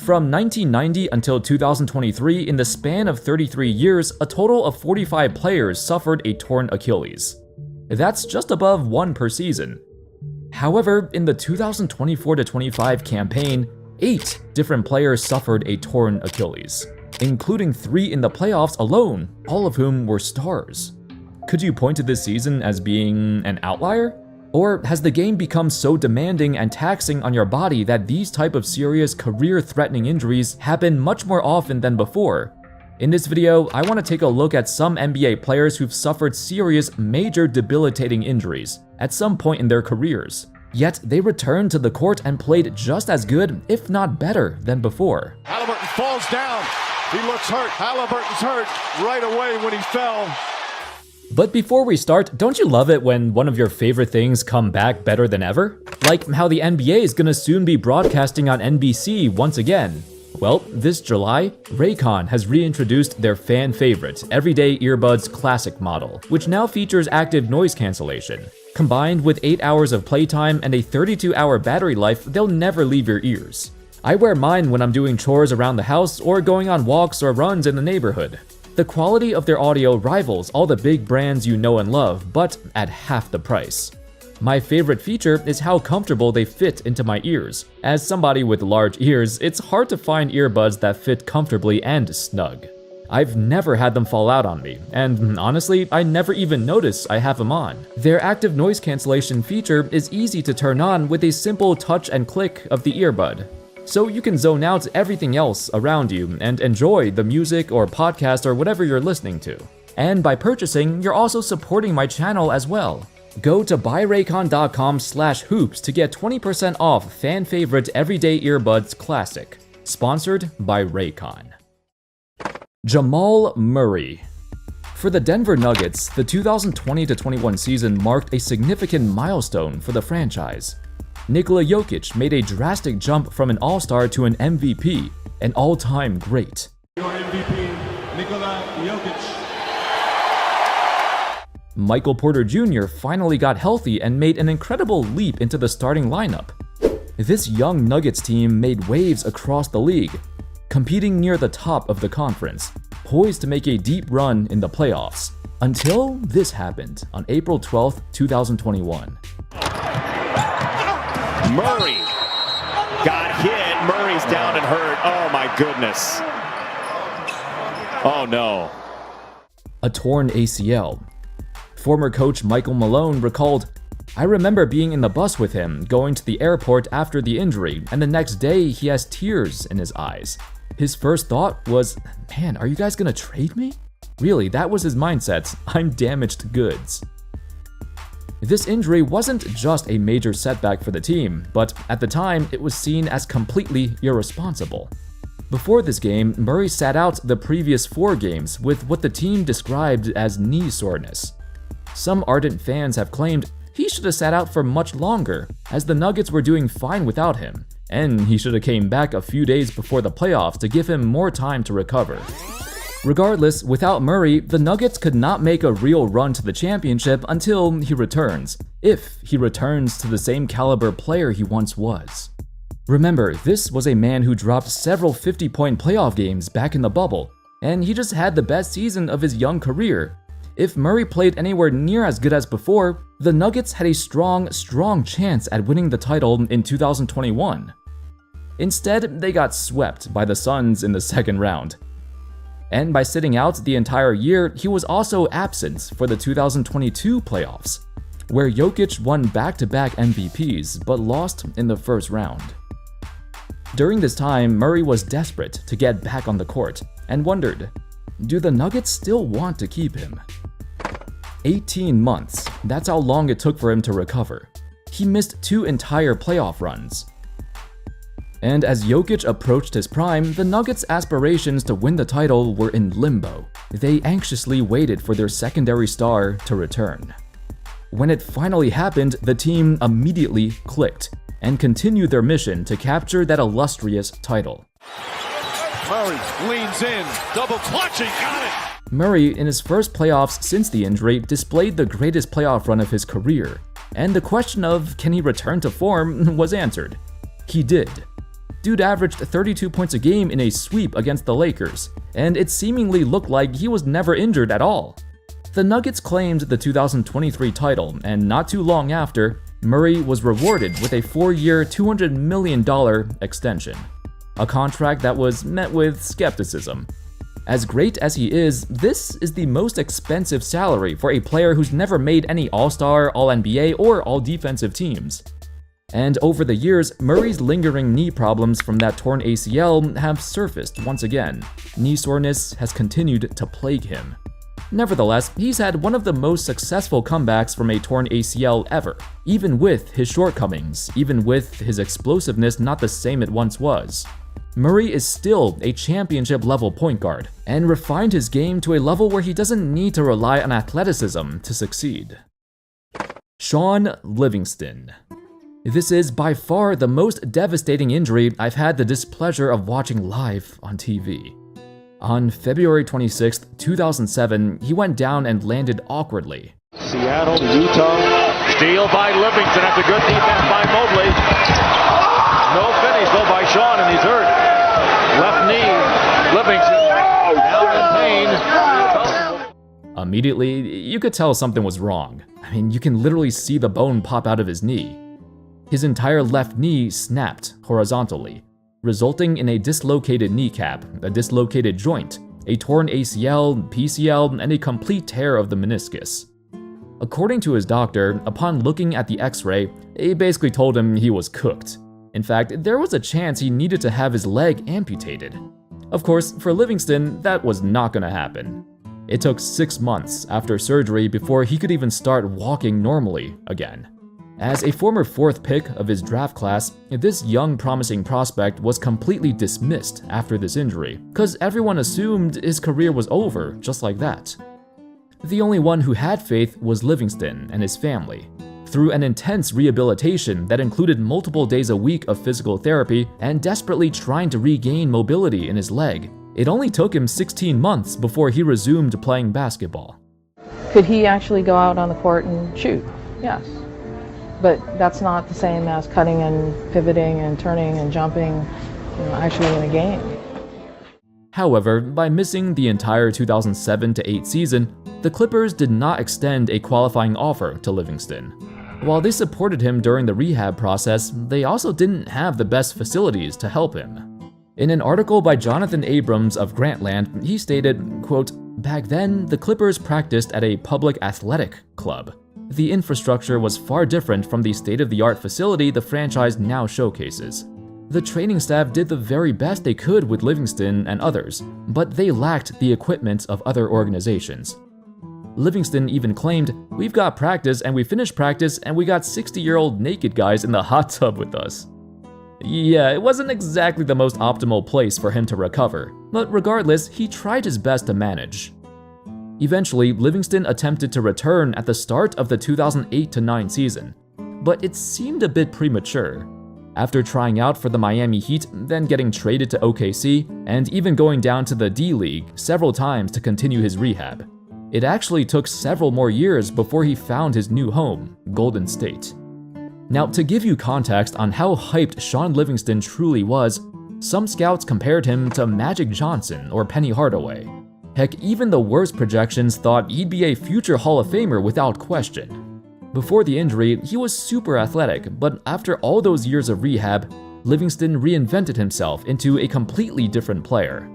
From 1990 until 2023, in the span of 33 years, a total of 45 players suffered a torn Achilles. That's just above 1 per season. However, in the 2024-25 campaign, 8 different players suffered a torn Achilles, including 3 in the playoffs alone, all of whom were stars. Could you point to this season as being an outlier? Or has the game become so demanding and taxing on your body that these type of serious career-threatening injuries happen much more often than before? In this video, I want to take a look at some NBA players who've suffered serious, major debilitating injuries at some point in their careers. Yet they returned to the court and played just as good, if not better, than before. Halliburton falls down. He looks hurt. Halliburton's hurt right away when he fell. But before we start, don't you love it when one of your favorite things come back better than ever? Like how the NBA is gonna soon be broadcasting on NBC once again. Well, this July, Raycon has reintroduced their fan favorite, Everyday Earbuds Classic model, which now features active noise cancellation. Combined with 8 hours of playtime and a 32-hour battery life, they'll never leave your ears. I wear mine when I'm doing chores around the house or going on walks or runs in the neighborhood. The quality of their audio rivals all the big brands you know and love, but at half the price. My favorite feature is how comfortable they fit into my ears. As somebody with large ears, it's hard to find earbuds that fit comfortably and snug. I've never had them fall out on me, and honestly, I never even notice I have them on. Their active noise cancellation feature is easy to turn on with a simple touch and click of the earbud. So you can zone out everything else around you and enjoy the music or podcast or whatever you're listening to. And by purchasing, you're also supporting my channel as well. Go to buyraycon.com/hoops to get 20% off fan favorite Everyday Earbuds Classic. Sponsored by Raycon. Jamal Murray. For the Denver Nuggets, the 2020-21 season marked a significant milestone for the franchise. Nikola Jokic made a drastic jump from an all-star to an MVP, an all-time great. Your MVP, Nikola Jokic. Michael Porter Jr. finally got healthy and made an incredible leap into the starting lineup. This young Nuggets team made waves across the league, competing near the top of the conference, poised to make a deep run in the playoffs, until this happened on April 12, 2021. Murray got hit. Murray's down and hurt. Oh my goodness. Oh no. A torn ACL. Former coach Michael Malone recalled, "I remember being in the bus with him, going to the airport after the injury, and the next day he has tears in his eyes. His first thought was, man, are you guys gonna trade me? Really, that was his mindset. I'm damaged goods." This injury wasn't just a major setback for the team, but at the time, it was seen as completely irresponsible. Before this game, Murray sat out the previous 4 games with what the team described as knee soreness. Some ardent fans have claimed he should have sat out for much longer, as the Nuggets were doing fine without him, and he should have came back a few days before the playoffs to give him more time to recover. Regardless, without Murray, the Nuggets could not make a real run to the championship until he returns, if he returns to the same caliber player he once was. Remember, this was a man who dropped several 50-point playoff games back in the bubble, and he just had the best season of his young career. If Murray played anywhere near as good as before, the Nuggets had a strong chance at winning the title in 2021. Instead, they got swept by the Suns in the second round. And by sitting out the entire year, he was also absent for the 2022 playoffs, where Jokic won back-to-back MVPs but lost in the first round. During this time, Murray was desperate to get back on the court and wondered, do the Nuggets still want to keep him? 18 months, that's how long it took for him to recover. He missed 2 entire playoff runs. And as Jokic approached his prime, the Nuggets' aspirations to win the title were in limbo. They anxiously waited for their secondary star to return. When it finally happened, the team immediately clicked and continued their mission to capture that illustrious title. Murray leans in, double clutching, got it! Murray, in his first playoffs since the injury, displayed the greatest playoff run of his career, and the question of can he return to form was answered. He did. Dude averaged 32 points a game in a sweep against the Lakers, and it seemingly looked like he was never injured at all. The Nuggets claimed the 2023 title, and not too long after, Murray was rewarded with a 4-year, $200 million extension, a contract that was met with skepticism. As great as he is, this is the most expensive salary for a player who's never made any All-Star, All-NBA, or All-Defensive teams. And over the years, Murray's lingering knee problems from that torn ACL have surfaced once again. Knee soreness has continued to plague him. Nevertheless, he's had one of the most successful comebacks from a torn ACL ever, even with his shortcomings, even with his explosiveness not the same it once was. Murray is still a championship-level point guard, and refined his game to a level where he doesn't need to rely on athleticism to succeed. Shaun Livingston. This is by far the most devastating injury I've had the displeasure of watching live on TV. On February 26, 2007, he went down and landed awkwardly. Seattle, Utah. Steal by Livingston after good defense by Mobley. No finish though by Shaun, and he's hurt. Left knee, Livingston down in pain. Immediately, you could tell something was wrong. I mean, you can literally see the bone pop out of his knee. His entire left knee snapped horizontally, resulting in a dislocated kneecap, a dislocated joint, a torn ACL, PCL, and a complete tear of the meniscus. According to his doctor, upon looking at the x-ray, he basically told him he was cooked. In fact, there was a chance he needed to have his leg amputated. Of course, for Livingston, that was not gonna happen. It took 6 months after surgery before he could even start walking normally again. As a former 4th pick of his draft class, this young promising prospect was completely dismissed after this injury, cause everyone assumed his career was over just like that. The only one who had faith was Livingston and his family. Through an intense rehabilitation that included multiple days a week of physical therapy and desperately trying to regain mobility in his leg, it only took him 16 months before he resumed playing basketball. Could he actually go out on the court and shoot? Yes. But that's not the same as cutting and pivoting and turning and jumping, actually in a game. However, by missing the entire 2007-8 season, the Clippers did not extend a qualifying offer to Livingston. While they supported him during the rehab process, they also didn't have the best facilities to help him. In an article by Jonathan Abrams of Grantland, he stated, quote, "Back then, the Clippers practiced at a public athletic club. The infrastructure was far different from the state-of-the-art facility the franchise now showcases. The training staff did the very best they could with Livingston and others, but they lacked the equipment of other organizations." Livingston even claimed, "We've got practice and we finished practice and we got 60-year-old naked guys in the hot tub with us." Yeah, it wasn't exactly the most optimal place for him to recover, but regardless, he tried his best to manage. Eventually, Livingston attempted to return at the start of the 2008-9 season, but it seemed a bit premature. After trying out for the Miami Heat, then getting traded to OKC, and even going down to the D-League several times to continue his rehab, it actually took several more years before he found his new home, Golden State. Now, to give you context on how hyped Shaun Livingston truly was, some scouts compared him to Magic Johnson or Penny Hardaway. Heck, even the worst projections thought he'd be a future Hall of Famer without question. Before the injury, he was super athletic, but after all those years of rehab, Livingston reinvented himself into a completely different player.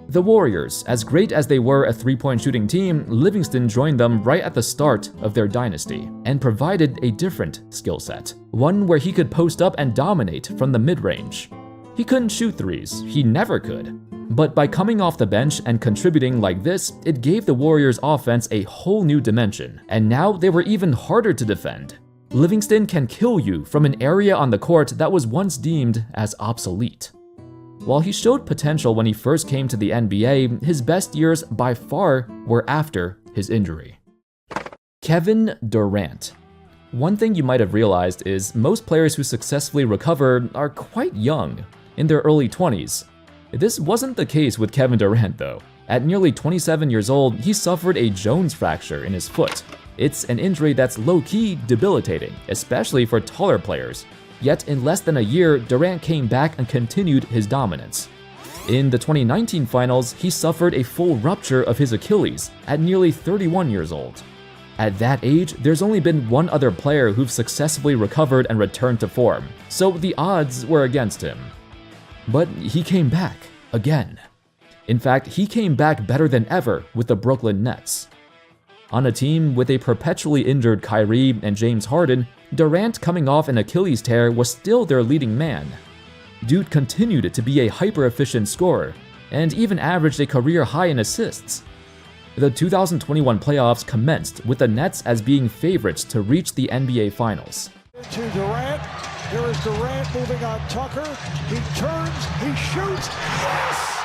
The Warriors, as great as they were a three-point shooting team, Livingston joined them right at the start of their dynasty and provided a different skill set, one where he could post up and dominate from the mid-range. He couldn't shoot threes, he never could. But by coming off the bench and contributing like this, it gave the Warriors' offense a whole new dimension, and now they were even harder to defend. Livingston can kill you from an area on the court that was once deemed as obsolete. While he showed potential when he first came to the NBA, his best years by far were after his injury. Kevin Durant. One thing you might have realized is most players who successfully recover are quite young, in their early 20s. This wasn't the case with Kevin Durant though. At nearly 27 years old, he suffered a Jones fracture in his foot. It's an injury that's low-key debilitating, especially for taller players. Yet in less than a year, Durant came back and continued his dominance. In the 2019 finals, he suffered a full rupture of his Achilles at nearly 31 years old. At that age, there's only been one other player who've successfully recovered and returned to form, so the odds were against him. But he came back, again. In fact, he came back better than ever with the Brooklyn Nets. On a team with a perpetually injured Kyrie and James Harden, Durant coming off an Achilles tear was still their leading man. Dude continued to be a hyper-efficient scorer, and even averaged a career high in assists. The 2021 playoffs commenced with the Nets as being favorites to reach the NBA Finals. To Durant. Here is Durant moving on Tucker. He turns, he shoots. Yes!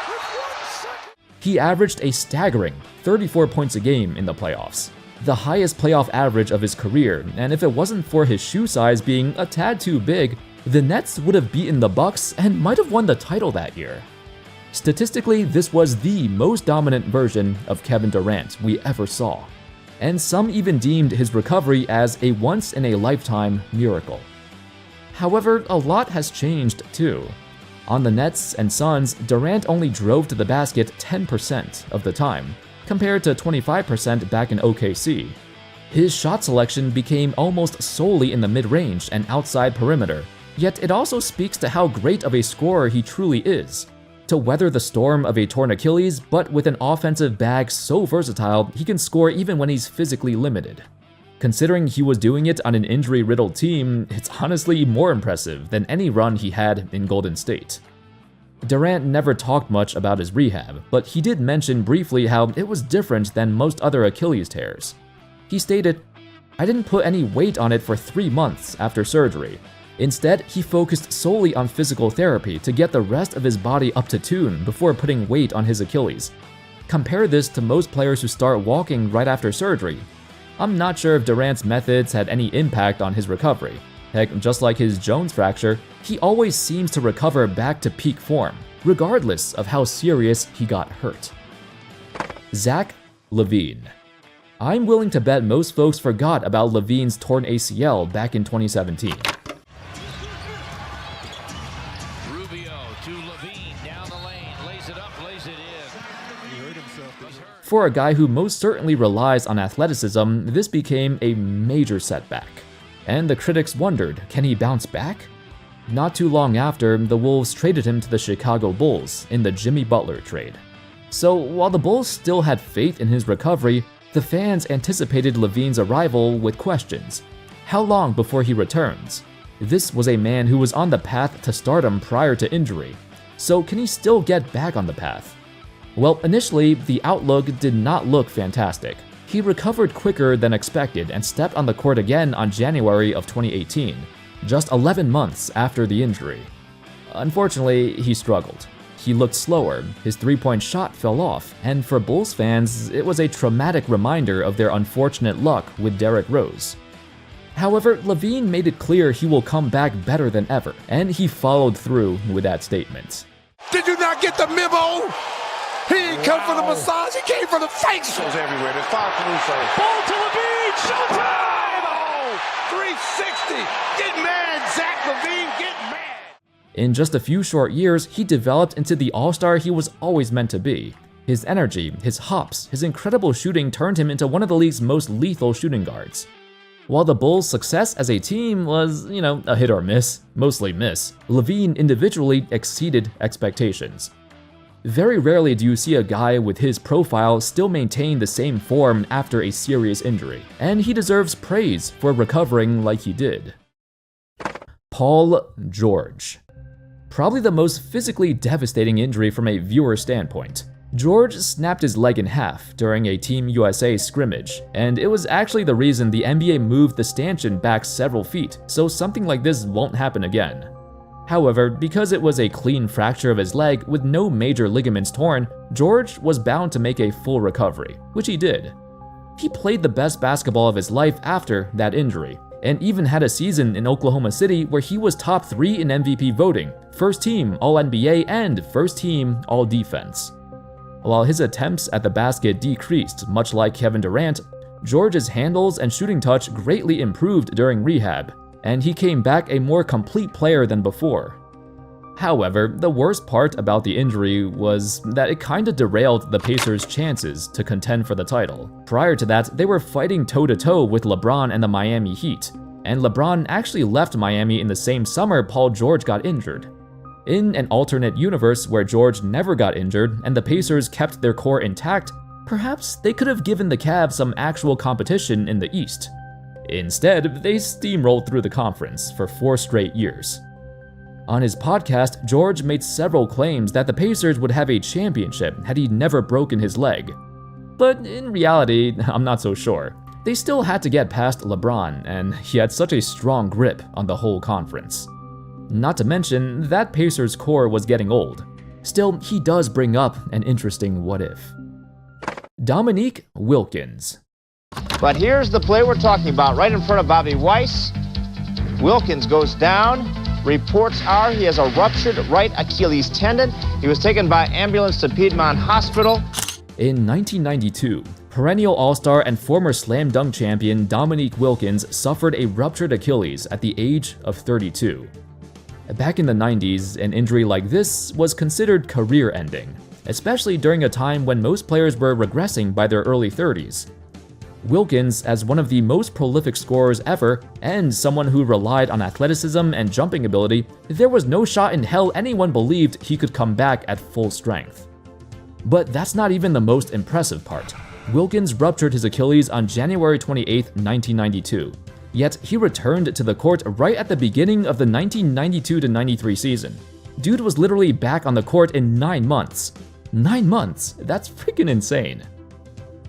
With 1 second. He averaged a staggering 34 points a game in the playoffs, the highest playoff average of his career, and if it wasn't for his shoe size being a tad too big, the Nets would have beaten the Bucks and might have won the title that year. Statistically, this was the most dominant version of Kevin Durant we ever saw, and some even deemed his recovery as a once-in-a-lifetime miracle. However, a lot has changed too. On the Nets and Suns, Durant only drove to the basket 10% of the time, compared to 25% back in OKC. His shot selection became almost solely in the mid-range and outside perimeter, yet it also speaks to how great of a scorer he truly is. To weather the storm of a torn Achilles, but with an offensive bag so versatile, he can score even when he's physically limited. Considering he was doing it on an injury-riddled team, it's honestly more impressive than any run he had in Golden State. Durant never talked much about his rehab, but he did mention briefly how it was different than most other Achilles tears. He stated, "I didn't put any weight on it for 3 months after surgery. Instead, he focused solely on physical therapy to get the rest of his body up to tune before putting weight on his Achilles. Compare this to most players who start walking right after surgery. I'm not sure if Durant's methods had any impact on his recovery. Heck, just like his Jones fracture, he always seems to recover back to peak form, regardless of how serious he got hurt." Zack LaVine. I'm willing to bet most folks forgot about LaVine's torn ACL back in 2017. For a guy who most certainly relies on athleticism, this became a major setback. And the critics wondered, can he bounce back? Not too long after, the Wolves traded him to the Chicago Bulls in the Jimmy Butler trade. So while the Bulls still had faith in his recovery, the fans anticipated LaVine's arrival with questions. How long before he returns? This was a man who was on the path to stardom prior to injury. So can he still get back on the path? Well, initially, the outlook did not look fantastic. He recovered quicker than expected and stepped on the court again on January of 2018, just 11 months after the injury. Unfortunately, he struggled. He looked slower, his three-point shot fell off, and for Bulls fans, it was a traumatic reminder of their unfortunate luck with Derrick Rose. However, LaVine made it clear he will come back better than ever, and he followed through with that statement. Did you not get the memo? He didn't come for the massage, he came for the face. Goes everywhere. There's five Caruso. Ball to LaVine, showtime! Oh, 360. Get mad, Zack LaVine, get mad. In just a few short years, he developed into the all-star he was always meant to be. His energy, his hops, his incredible shooting turned him into one of the league's most lethal shooting guards. While the Bulls' success as a team was, a hit or miss, mostly miss, LaVine individually exceeded expectations. Very rarely do you see a guy with his profile still maintain the same form after a serious injury, and he deserves praise for recovering like he did. Paul George. Probably the most physically devastating injury from a viewer standpoint. George snapped his leg in half during a Team USA scrimmage, and it was actually the reason the NBA moved the stanchion back several feet, so something like this won't happen again. However, because it was a clean fracture of his leg with no major ligaments torn, George was bound to make a full recovery, which he did. He played the best basketball of his life after that injury, and even had a season in Oklahoma City where he was top 3 in MVP voting, first team All-NBA and first team All-Defense. While his attempts at the basket decreased, much like Kevin Durant, George's handles and shooting touch greatly improved during rehab. and he came back a more complete player than before. However, the worst part about the injury was that it kinda derailed the Pacers' chances to contend for the title. Prior to that, they were fighting toe-to-toe with LeBron and the Miami Heat, and LeBron actually left Miami in the same summer Paul George got injured. In an alternate universe where George never got injured and the Pacers kept their core intact, perhaps they could have given the Cavs some actual competition in the East. Instead, they steamrolled through the conference for 4 straight years. On his podcast, George made several claims that the Pacers would have a championship had he never broken his leg. But in reality, I'm not so sure. They still had to get past LeBron, and he had such a strong grip on the whole conference. Not to mention, that Pacers core was getting old. Still, he does bring up an interesting what-if. Dominique Wilkins. But here's the play we're talking about, right in front of Bobby Weiss. Wilkins goes down. Reports are he has a ruptured right Achilles tendon. He was taken by ambulance to Piedmont Hospital. In 1992, perennial All-Star and former slam dunk champion Dominique Wilkins suffered a ruptured Achilles at the age of 32. Back in the 90s, an injury like this was considered career-ending, especially during a time when most players were regressing by their early 30s. Wilkins, as one of the most prolific scorers ever, and someone who relied on athleticism and jumping ability, there was no shot in hell anyone believed he could come back at full strength. But that's not even the most impressive part. Wilkins ruptured his Achilles on January 28, 1992. Yet he returned to the court right at the beginning of the 1992-93 season. Dude was literally back on the court in 9 months. 9 months? That's freaking insane.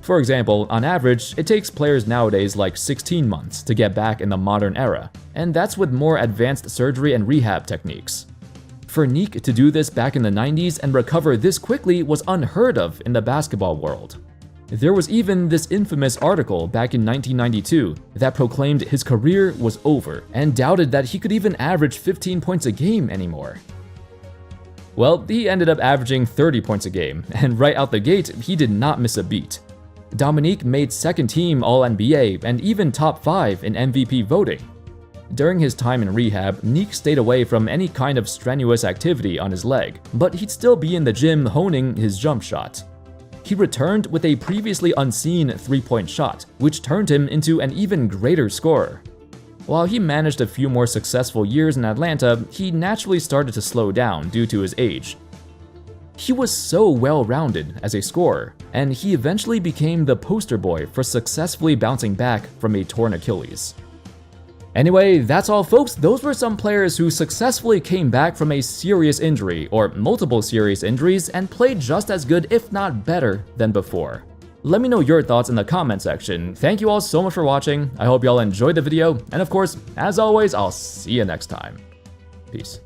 For example, on average, it takes players nowadays like 16 months to get back in the modern era, and that's with more advanced surgery and rehab techniques. For Neek to do this back in the 90s and recover this quickly was unheard of in the basketball world. There was even this infamous article back in 1992 that proclaimed his career was over and doubted that he could even average 15 points a game anymore. Well, he ended up averaging 30 points a game, and right out the gate, he did not miss a beat. Dominique made second-team All-NBA and even top 5 in MVP voting. During his time in rehab, Neek stayed away from any kind of strenuous activity on his leg, but he'd still be in the gym honing his jump shot. He returned with a previously unseen three-point shot, which turned him into an even greater scorer. While he managed a few more successful years in Atlanta, he naturally started to slow down due to his age. He was so well-rounded as a scorer, and he eventually became the poster boy for successfully bouncing back from a torn Achilles. Anyway, that's all folks. Those were some players who successfully came back from a serious injury or multiple serious injuries and played just as good, if not better, than before. Let me know your thoughts in the comment section. Thank you all so much for watching. I hope you all enjoyed the video, and of course, as always, I'll see you next time. Peace.